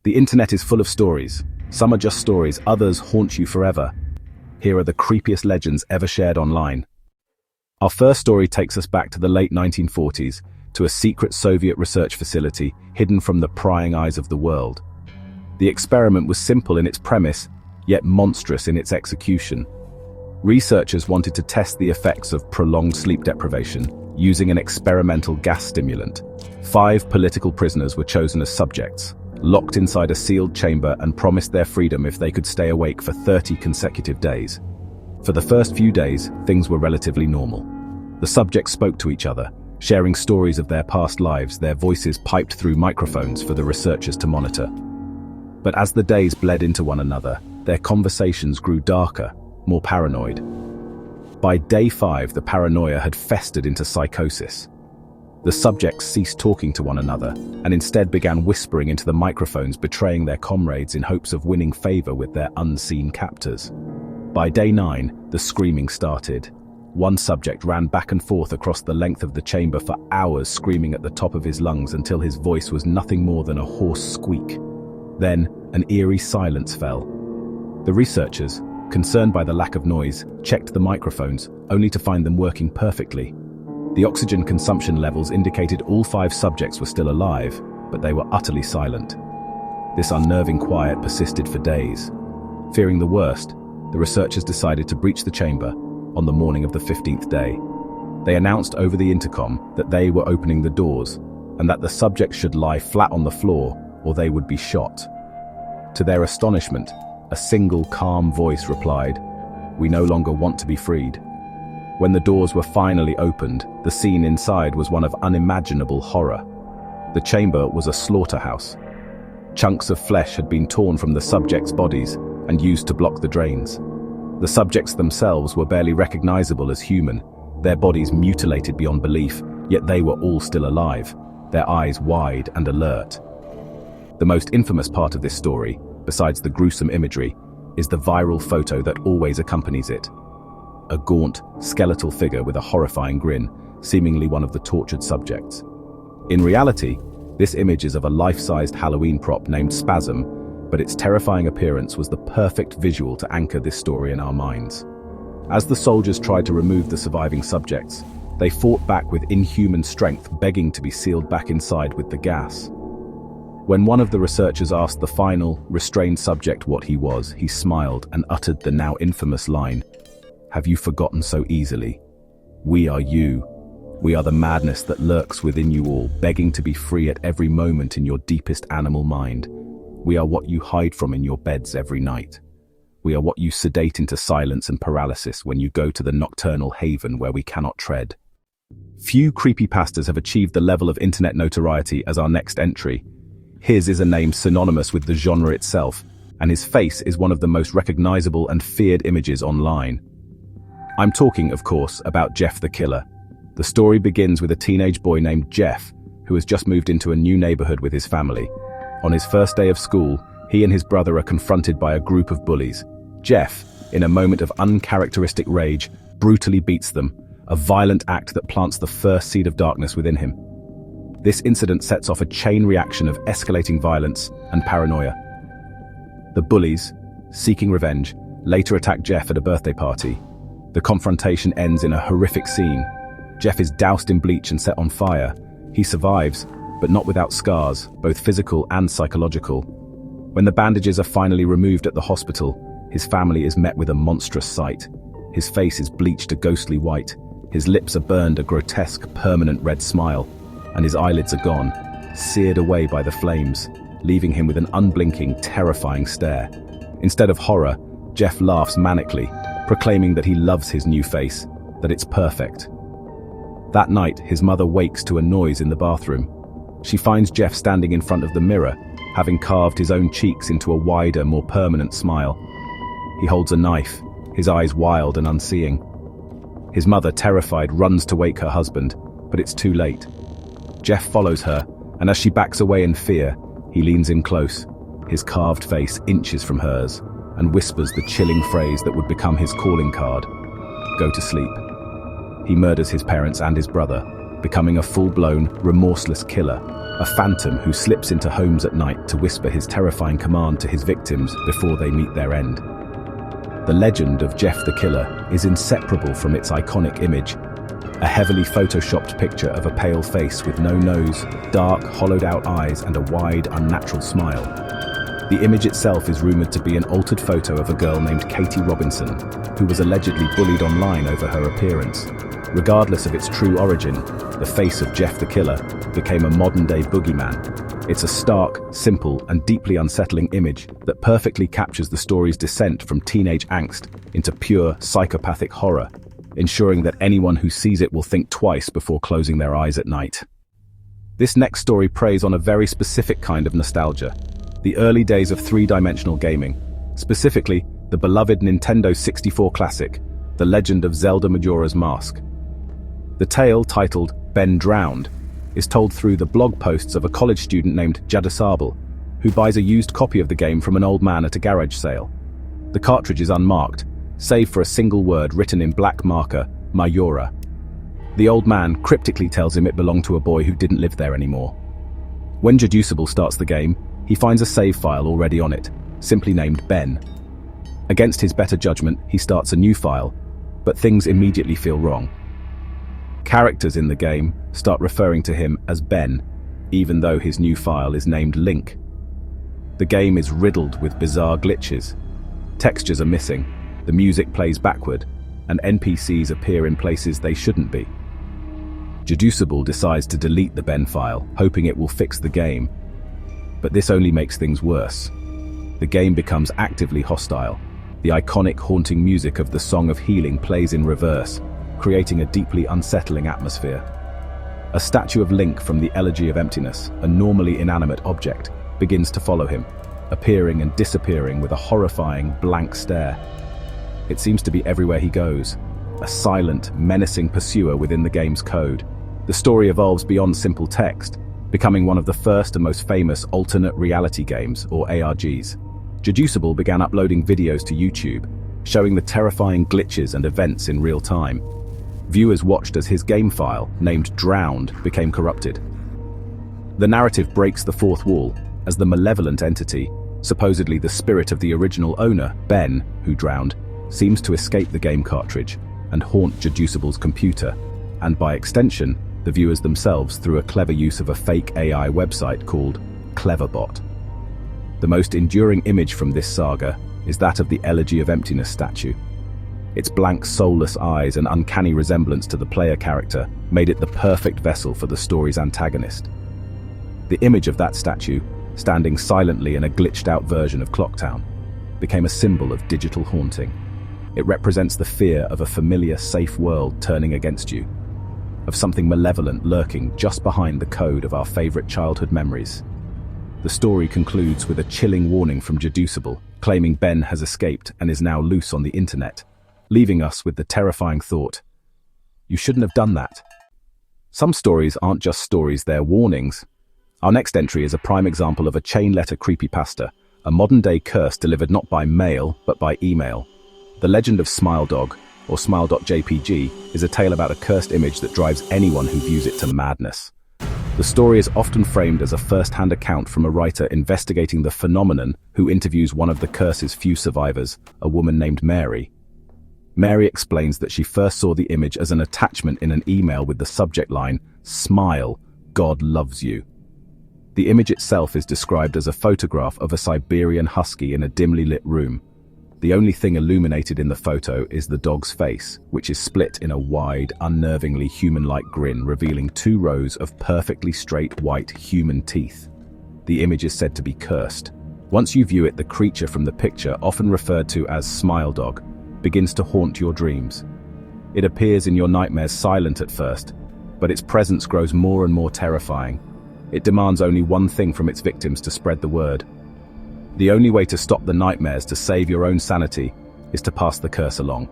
The internet is full of stories. Some are just stories, others haunt you forever. Here are the creepiest legends ever shared online. Our first story takes us back to the late 1940s, to a secret Soviet research facility hidden from the prying eyes of the world. The experiment was simple in its premise, yet monstrous in its execution. Researchers wanted to test the effects of prolonged sleep deprivation using an experimental gas stimulant. 5 political prisoners were chosen as subjects, locked inside a sealed chamber and promised their freedom if they could stay awake for 30 consecutive days. For the first few days, things were relatively normal. The subjects spoke to each other, sharing stories of their past lives, their voices piped through microphones for the researchers to monitor. But as the days bled into one another, their conversations grew darker, more paranoid. By day 5, the paranoia had festered into psychosis. The subjects ceased talking to one another and instead began whispering into the microphones, betraying their comrades in hopes of winning favor with their unseen captors. By day 9, the screaming started. One subject ran back and forth across the length of the chamber for hours, screaming at the top of his lungs until his voice was nothing more than a hoarse squeak. Then, an eerie silence fell. The researchers, concerned by the lack of noise, checked the microphones, only to find them working perfectly. The oxygen consumption levels indicated all 5 subjects were still alive, but they were utterly silent. This unnerving quiet persisted for days. Fearing the worst, the researchers decided to breach the chamber on the morning of the 15th day. They announced over the intercom that they were opening the doors and that the subjects should lie flat on the floor or they would be shot. To their astonishment, a single calm voice replied, "We no longer want to be freed." When the doors were finally opened, the scene inside was one of unimaginable horror. The chamber was a slaughterhouse. Chunks of flesh had been torn from the subjects' bodies and used to block the drains. The subjects themselves were barely recognizable as human, their bodies mutilated beyond belief, yet they were all still alive, their eyes wide and alert. The most infamous part of this story, besides the gruesome imagery, is the viral photo that always accompanies it. A gaunt, skeletal figure with a horrifying grin, seemingly one of the tortured subjects. In reality, this image is of a life-sized Halloween prop named Spasm, but its terrifying appearance was the perfect visual to anchor this story in our minds. As the soldiers tried to remove the surviving subjects, they fought back with inhuman strength, begging to be sealed back inside with the gas. When one of the researchers asked the final, restrained subject what he was, he smiled and uttered the now infamous line, "Have you forgotten so easily? We are you. We are the madness that lurks within you all, begging to be free at every moment in your deepest animal mind. We are what you hide from in your beds every night. We are what you sedate into silence and paralysis when you go to the nocturnal haven where we cannot tread." Few creepypastas have achieved the level of internet notoriety as our next entry. His is a name synonymous with the genre itself, and his face is one of the most recognizable and feared images online. I'm talking, of course, about Jeff the Killer. The story begins with a teenage boy named Jeff, who has just moved into a new neighborhood with his family. On his first day of school, he and his brother are confronted by a group of bullies. Jeff, in a moment of uncharacteristic rage, brutally beats them, a violent act that plants the first seed of darkness within him. This incident sets off a chain reaction of escalating violence and paranoia. The bullies, seeking revenge, later attack Jeff at a birthday party. The confrontation ends in a horrific scene. Jeff is doused in bleach and set on fire. He survives, but not without scars, both physical and psychological. When the bandages are finally removed at the hospital, his family is met with a monstrous sight. His face is bleached a ghostly white, his lips are burned a grotesque, permanent red smile, and his eyelids are gone, seared away by the flames, leaving him with an unblinking, terrifying stare. Instead of horror, Jeff laughs manically, proclaiming that he loves his new face, that it's perfect. That night, his mother wakes to a noise in the bathroom. She finds Jeff standing in front of the mirror, having carved his own cheeks into a wider, more permanent smile. He holds a knife, his eyes wild and unseeing. His mother, terrified, runs to wake her husband, but it's too late. Jeff follows her, and as she backs away in fear, he leans in close, his carved face inches from hers, and whispers the chilling phrase that would become his calling card, "Go to sleep." He murders his parents and his brother, becoming a full-blown, remorseless killer, a phantom who slips into homes at night to whisper his terrifying command to his victims before they meet their end. The legend of Jeff the Killer is inseparable from its iconic image, a heavily photoshopped picture of a pale face with no nose, dark, hollowed-out eyes, and a wide, unnatural smile. The image itself is rumored to be an altered photo of a girl named Katie Robinson, who was allegedly bullied online over her appearance. Regardless of its true origin, the face of Jeff the Killer became a modern-day boogeyman. It's a stark, simple, and deeply unsettling image that perfectly captures the story's descent from teenage angst into pure, psychopathic horror, ensuring that anyone who sees it will think twice before closing their eyes at night. This next story preys on a very specific kind of nostalgia, the early days of three-dimensional gaming, specifically the beloved Nintendo 64 classic, The Legend of Zelda Majora's Mask. The tale, titled Ben Drowned, is told through the blog posts of a college student named Jadasable, who buys a used copy of the game from an old man at a garage sale. The cartridge is unmarked, save for a single word written in black marker, Majora. The old man cryptically tells him it belonged to a boy who didn't live there anymore. When Jadasable starts the game, he finds a save file already on it, simply named Ben. Against his better judgment, he starts a new file, but things immediately feel wrong. Characters in the game start referring to him as Ben, even though his new file is named Link. The game is riddled with bizarre glitches. Textures are missing, the music plays backward, and NPCs appear in places they shouldn't be. Jadasable decides to delete the Ben file, hoping it will fix the game. But this only makes things worse. The game becomes actively hostile. The iconic haunting music of the Song of Healing plays in reverse, creating a deeply unsettling atmosphere. A statue of Link from the Elegy of Emptiness, a normally inanimate object, begins to follow him, appearing and disappearing with a horrifying, blank stare. It seems to be everywhere he goes, a silent, menacing pursuer within the game's code. The story evolves beyond simple text, becoming one of the first and most famous alternate reality games, or ARGs. Jadasable began uploading videos to YouTube, showing the terrifying glitches and events in real time. Viewers watched as his game file, named Drowned, became corrupted. The narrative breaks the fourth wall, as the malevolent entity, supposedly the spirit of the original owner, Ben, who drowned, seems to escape the game cartridge and haunt Jadasable's computer, and by extension, the viewers themselves through a clever use of a fake AI website called Cleverbot. The most enduring image from this saga is that of the Elegy of Emptiness statue. Its blank, soulless eyes and uncanny resemblance to the player character made it the perfect vessel for the story's antagonist. The image of that statue, standing silently in a glitched-out version of Clocktown, became a symbol of digital haunting. It represents the fear of a familiar, safe world turning against you, of something malevolent lurking just behind the code of our favorite childhood memories. The story concludes with a chilling warning from Jadasable, claiming Ben has escaped and is now loose on the internet, leaving us with the terrifying thought, you shouldn't have done that. Some stories aren't just stories, they're warnings. Our next entry is a prime example of a chain-letter creepypasta, a modern-day curse delivered not by mail, but by email. The Legend of Smile Dog, or Smile.jpg, is a tale about a cursed image that drives anyone who views it to madness. The story is often framed as a first-hand account from a writer investigating the phenomenon who interviews one of the curse's few survivors, a woman named Mary. Mary explains that she first saw the image as an attachment in an email with the subject line, "Smile, God loves you." The image itself is described as a photograph of a Siberian husky in a dimly lit room. The only thing illuminated in the photo is the dog's face, which is split in a wide, unnervingly human-like grin, revealing 2 rows of perfectly straight white human teeth. The image is said to be cursed. Once you view it, the creature from the picture, often referred to as Smile Dog, begins to haunt your dreams. It appears in your nightmares silent at first, but its presence grows more and more terrifying. It demands only one thing from its victims: to spread the word. The only way to stop the nightmares, to save your own sanity, is to pass the curse along.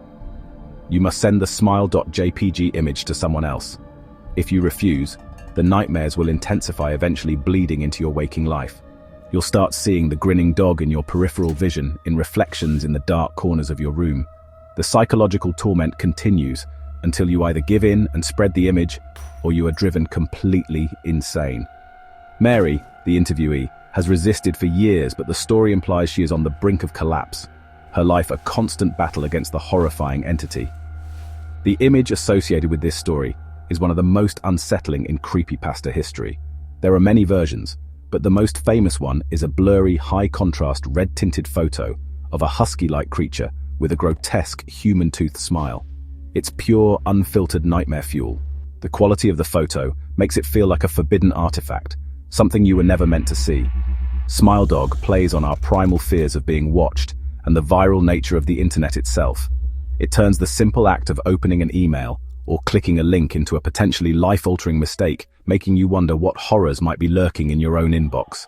You must send the Smile.jpg image to someone else. If you refuse, the nightmares will intensify, eventually bleeding into your waking life. You'll start seeing the grinning dog in your peripheral vision, in reflections in the dark corners of your room. The psychological torment continues, until you either give in and spread the image, or you are driven completely insane. Mary, the interviewee, has resisted for years, but the story implies she is on the brink of collapse, her life a constant battle against the horrifying entity. The image associated with this story is one of the most unsettling in creepypasta history. There are many versions, but the most famous one is a blurry, high-contrast, red-tinted photo of a husky-like creature with a grotesque, human-toothed smile. It's pure, unfiltered nightmare fuel. The quality of the photo makes it feel like a forbidden artifact, something you were never meant to see. Smile Dog plays on our primal fears of being watched and the viral nature of the internet itself. It turns the simple act of opening an email or clicking a link into a potentially life-altering mistake, making you wonder what horrors might be lurking in your own inbox.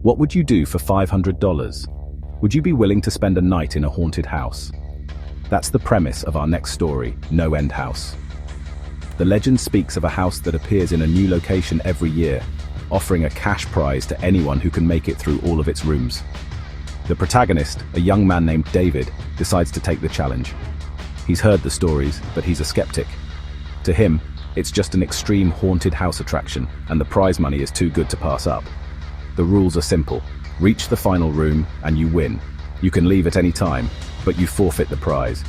What would you do for $500? Would you be willing to spend a night in a haunted house? That's the premise of our next story, No End House. The legend speaks of a house that appears in a new location every year, offering a cash prize to anyone who can make it through all of its rooms. The protagonist, a young man named David, decides to take the challenge. He's heard the stories, but he's a skeptic. To him, it's just an extreme haunted house attraction, and the prize money is too good to pass up. The rules are simple. Reach the final room, and you win. You can leave at any time, but you forfeit the prize.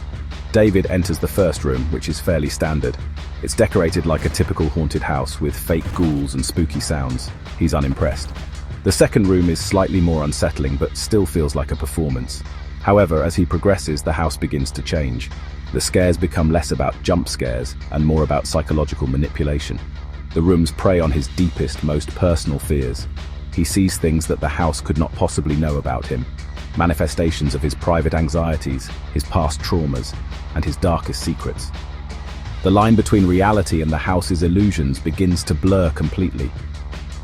David enters the first room, which is fairly standard. It's decorated like a typical haunted house with fake ghouls and spooky sounds. He's unimpressed. The second room is slightly more unsettling, but still feels like a performance. However, as he progresses, the house begins to change. The scares become less about jump scares and more about psychological manipulation. The rooms prey on his deepest, most personal fears. He sees things that the house could not possibly know about him. Manifestations of his private anxieties, his past traumas, and his darkest secrets. The line between reality and the house's illusions begins to blur completely.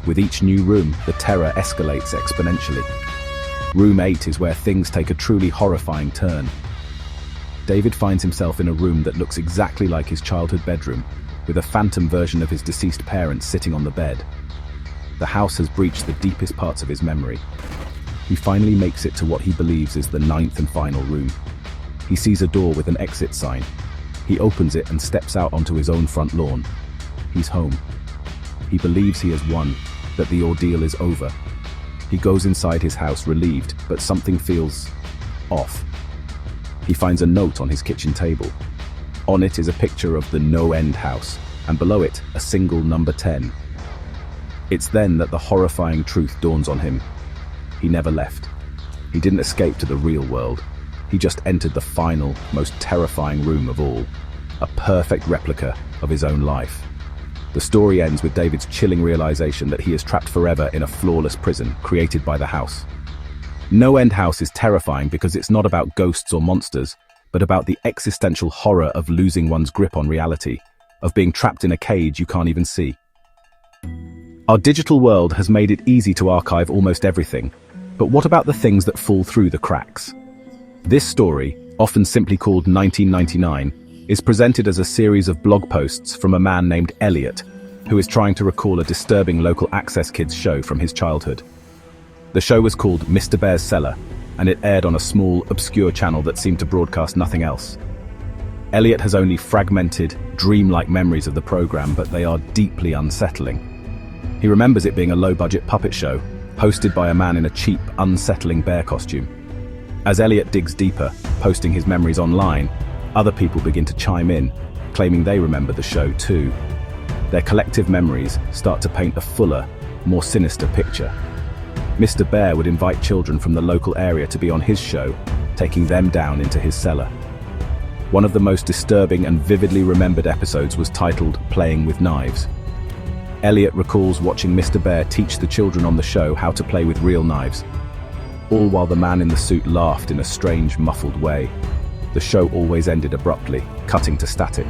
With each new room, the terror escalates exponentially. Room 8 is where things take a truly horrifying turn. David finds himself in a room that looks exactly like his childhood bedroom, with a phantom version of his deceased parents sitting on the bed. The house has breached the deepest parts of his memory. He finally makes it to what he believes is the 9th and final room. He sees a door with an exit sign. He opens it and steps out onto his own front lawn. He's home. He believes he has won, that the ordeal is over. He goes inside his house relieved, but something feels off. He finds a note on his kitchen table. On it is a picture of the No End House, and below it, a single number 10. It's then that the horrifying truth dawns on him. He never left. He didn't escape to the real world. He just entered the final, most terrifying room of all, a perfect replica of his own life. The story ends with David's chilling realization that he is trapped forever in a flawless prison created by the house. No End House is terrifying because it's not about ghosts or monsters, but about the existential horror of losing one's grip on reality, of being trapped in a cage you can't even see. Our digital world has made it easy to archive almost everything, but what about the things that fall through the cracks? This story, often simply called 1999, is presented as a series of blog posts from a man named Elliot, who is trying to recall a disturbing local access kids show from his childhood. The show was called Mr. Bear's Cellar, and it aired on a small, obscure channel that seemed to broadcast nothing else. Elliot has only fragmented, dreamlike memories of the program, but they are deeply unsettling. He remembers it being a low-budget puppet show, hosted by a man in a cheap, unsettling bear costume. As Elliot digs deeper, posting his memories online, other people begin to chime in, claiming they remember the show too. Their collective memories start to paint a fuller, more sinister picture. Mr. Bear would invite children from the local area to be on his show, taking them down into his cellar. One of the most disturbing and vividly remembered episodes was titled Playing with Knives. Elliot recalls watching Mr. Bear teach the children on the show how to play with real knives, all while the man in the suit laughed in a strange, muffled way. The show always ended abruptly, cutting to static.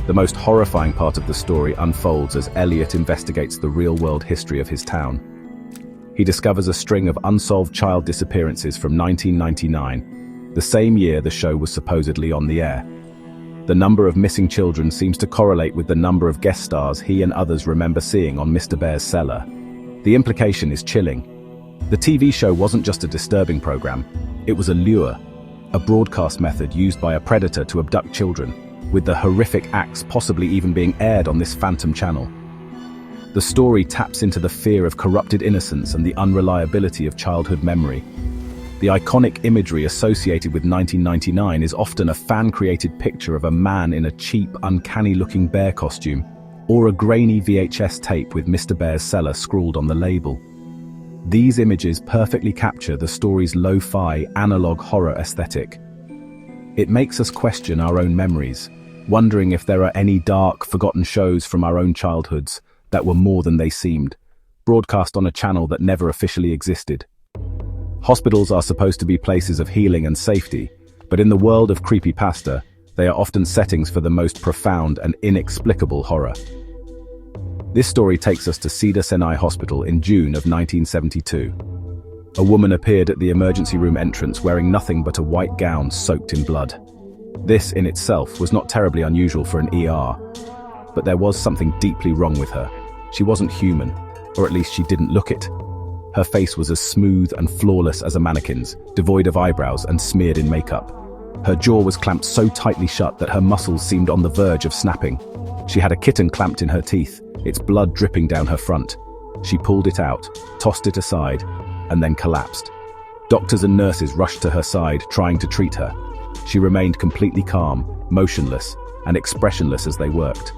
The most horrifying part of the story unfolds as Elliot investigates the real-world history of his town. He discovers a string of unsolved child disappearances from 1999, the same year the show was supposedly on the air. The number of missing children seems to correlate with the number of guest stars he and others remember seeing on Mr. Bear's Cellar. The implication is chilling. The TV show wasn't just a disturbing program, it was a lure, a broadcast method used by a predator to abduct children, with the horrific acts possibly even being aired on this phantom channel. The story taps into the fear of corrupted innocence and the unreliability of childhood memory. The iconic imagery associated with 1999 is often a fan-created picture of a man in a cheap, uncanny-looking bear costume, or a grainy VHS tape with Mr. Bear's cellar scrawled on the label. These images perfectly capture the story's lo-fi, analog horror aesthetic. It makes us question our own memories, wondering if there are any dark, forgotten shows from our own childhoods that were more than they seemed, broadcast on a channel that never officially existed. Hospitals are supposed to be places of healing and safety, but in the world of creepypasta, they are often settings for the most profound and inexplicable horror. This story takes us to Cedars-Sinai Hospital in June of 1972. A woman appeared at the emergency room entrance wearing nothing but a white gown soaked in blood. This in itself was not terribly unusual for an ER, but there was something deeply wrong with her. She wasn't human, or at least she didn't look it. Her face was as smooth and flawless as a mannequin's, devoid of eyebrows and smeared in makeup. Her jaw was clamped so tightly shut that her muscles seemed on the verge of snapping. She had a kitten clamped in her teeth, its blood dripping down her front. She pulled it out, tossed it aside, and then collapsed. Doctors and nurses rushed to her side, trying to treat her. She remained completely calm, motionless, and expressionless as they worked.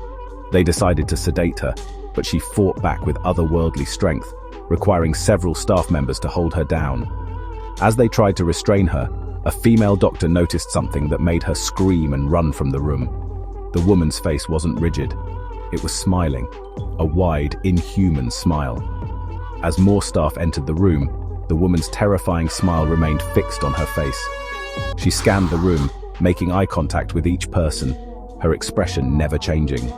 They decided to sedate her, but she fought back with otherworldly strength, requiring several staff members to hold her down. As they tried to restrain her, a female doctor noticed something that made her scream and run from the room. The woman's face wasn't rigid. It was smiling, a wide, inhuman smile. As more staff entered the room, the woman's terrifying smile remained fixed on her face. She scanned the room, making eye contact with each person, her expression never changing.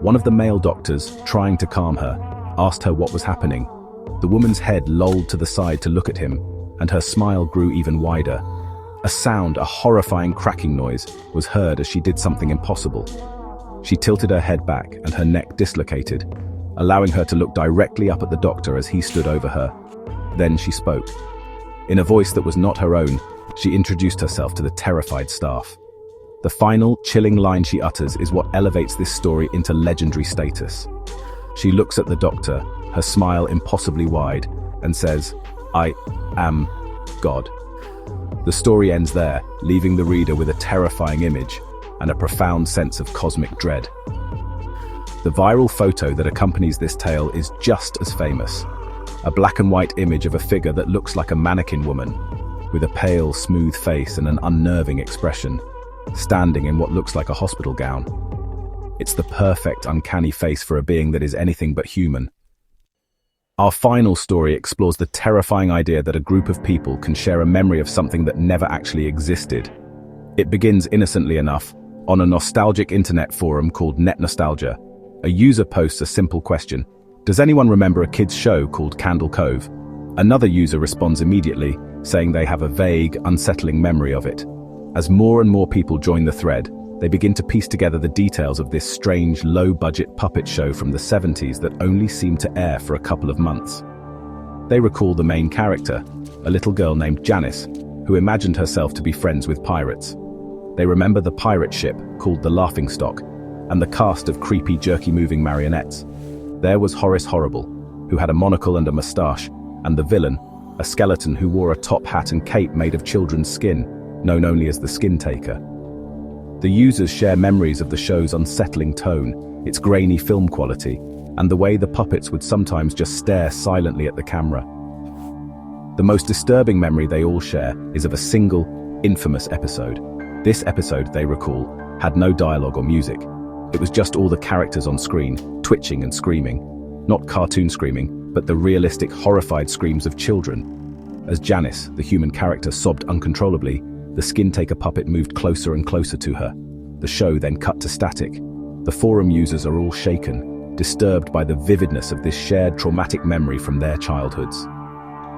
One of the male doctors, trying to calm her, asked her what was happening. The woman's head lolled to the side to look at him, and her smile grew even wider. A sound, a horrifying cracking noise, was heard as she did something impossible. She tilted her head back and her neck dislocated, allowing her to look directly up at the doctor as he stood over her. Then she spoke. In a voice that was not her own, she introduced herself to the terrified staff. The final, chilling line she utters is what elevates this story into legendary status. She looks at the doctor, her smile impossibly wide, and says, "I am God." The story ends there, leaving the reader with a terrifying image and a profound sense of cosmic dread. The viral photo that accompanies this tale is just as famous. A black and white image of a figure that looks like a mannequin woman, with a pale, smooth face and an unnerving expression, standing in what looks like a hospital gown. It's the perfect, uncanny face for a being that is anything but human. Our final story explores the terrifying idea that a group of people can share a memory of something that never actually existed. It begins innocently enough. On a nostalgic internet forum called Net Nostalgia, a user posts a simple question: does anyone remember a kid's show called Cove? Another user responds immediately, saying they have a vague, unsettling memory of it. As more and more people join the thread, they begin to piece together the details of this strange, low-budget puppet show from the 70s that only seemed to air for a couple of months. They recall the main character, a little girl named Janice, who imagined herself to be friends with pirates. They remember the pirate ship, called the Laughingstock, and the cast of creepy, jerky-moving marionettes. There was Horace Horrible, who had a monocle and a moustache, and the villain, a skeleton who wore a top hat and cape made of children's skin, known only as the Skin Taker. The users share memories of the show's unsettling tone, its grainy film quality, and the way the puppets would sometimes just stare silently at the camera. The most disturbing memory they all share is of a single, infamous episode. This episode, they recall, had no dialogue or music. It was just all the characters on screen, twitching and screaming. Not cartoon screaming, but the realistic, horrified screams of children. As Janice, the human character, sobbed uncontrollably, the Skin Taker puppet moved closer and closer to her. The show then cut to static. The forum users are all shaken, disturbed by the vividness of this shared traumatic memory from their childhoods.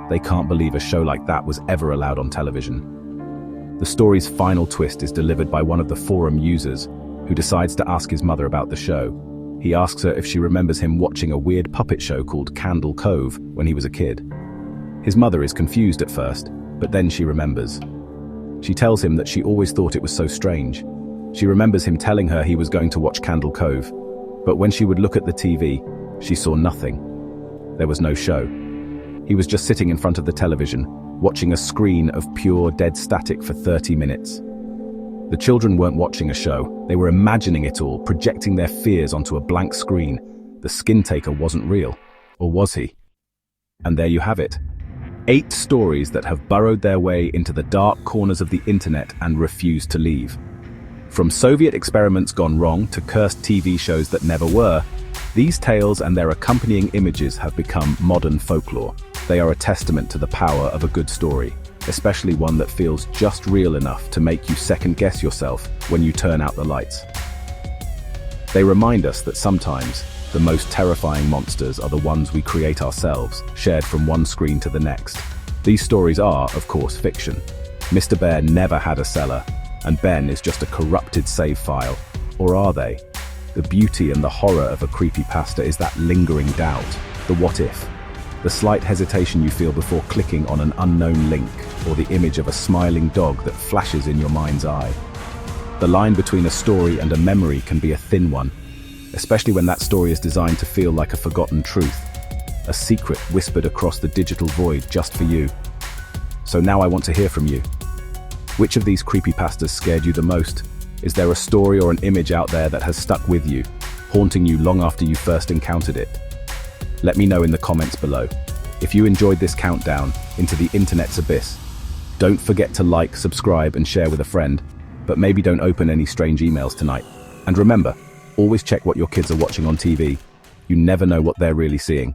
They can't believe a show like that was ever allowed on television. The story's final twist is delivered by one of the forum users, who decides to ask his mother about the show. He asks her if she remembers him watching a weird puppet show called Cove when he was a kid. His mother is confused at first, but then she remembers. She tells him that she always thought it was so strange. She remembers him telling her he was going to watch Candle Cove, but when she would look at the TV, she saw nothing. There was no show. He was just sitting in front of the television, watching a screen of pure dead static for 30 minutes. The children weren't watching a show, they were imagining it all, projecting their fears onto a blank screen. The skin taker wasn't real, or was he? And there you have it. 8 stories that have burrowed their way into the dark corners of the internet and refused to leave. From Soviet experiments gone wrong to cursed TV shows that never were, these tales and their accompanying images have become modern folklore. They are a testament to the power of a good story, especially one that feels just real enough to make you second-guess yourself when you turn out the lights. They remind us that sometimes the most terrifying monsters are the ones we create ourselves, shared from one screen to the next. These stories are, of course, fiction. Mr. Bear never had a cellar, and Ben is just a corrupted save file. Or are they? The beauty and the horror of a creepypasta is that lingering doubt, the what if, the slight hesitation you feel before clicking on an unknown link, or the image of a smiling dog that flashes in your mind's eye. The line between a story and a memory can be a thin one, especially when that story is designed to feel like a forgotten truth, a secret whispered across the digital void just for you. So now I want to hear from you. Which of these creepypastas scared you the most? Is there a story or an image out there that has stuck with you, haunting you long after you first encountered it? Let me know in the comments below. If you enjoyed this countdown into the internet's abyss, don't forget to like, subscribe, and share with a friend, but maybe don't open any strange emails tonight. And remember, always check what your kids are watching on TV. You never know what they're really seeing.